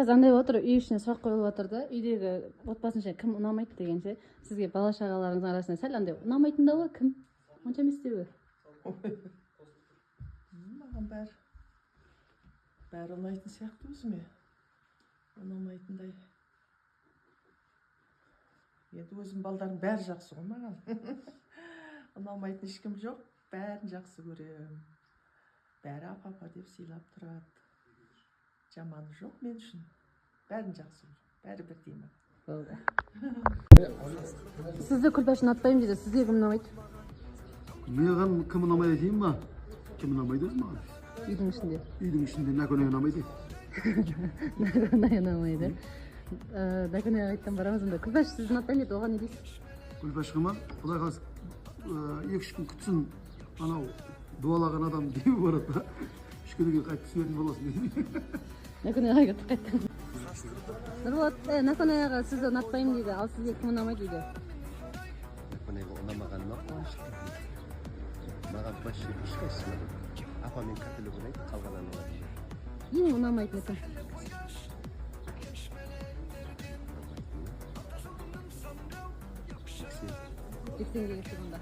қазір андай болып отыр, үй ішіне сұрақ қойылып отыр да, үйдегі отбасының ішінде кім ұнамайды дегенше, сізге бала шағаларыңыздың арасында сәл андай ұнамайтындауы кім? Онша емес деуі. Маған бәрі ұнайтын сияқты өзіме. Ұнамайтындай. Енді өзім балдарым бәрі жақсы ғой маған. Ұнамайтын ешкім жоқ, бәрін жақсы көрем. Бәрі апа деп сыйлап тұрады. Жаманы жоқ мен үшін. Бәрін жақсы көрем. Бәрі бірдей ма. Болды. Сізді Күлбаш ұнатпаймын дейді. Сізге кім ұнамайды? Маған кім ұнамайды деймін ма? Кім ұнамайды өзі маған? Үйдің ішінде. Үйдің ішінде Наконай ұнамайды. Наконай ұнамайды. Наконай айттан барамыз онда. Күлбаш сізді ұнатпаймын дейді. Оған не дейсіз? Күлбашқа ма? Құдай қаласа 2-3 күн күтсін. Анау дуалаған адам дейі барады да. 3 күннен кейін қайтып түсінетін боласың дейді. Наконайға кетіп қайттым. Нұрболат, Наконай аға сізді ұнатпаймын дейді. Ал сізге кім ұнамайды дейді? Наконайға ұнамағаныма қуаныштымын. Маған вообще ешқайсысы ұнамайды. Апамен кәпілік ұнайды, қалған ұнамайды. Ең ұнамайтыны кім? Жексенге кетті бұнда.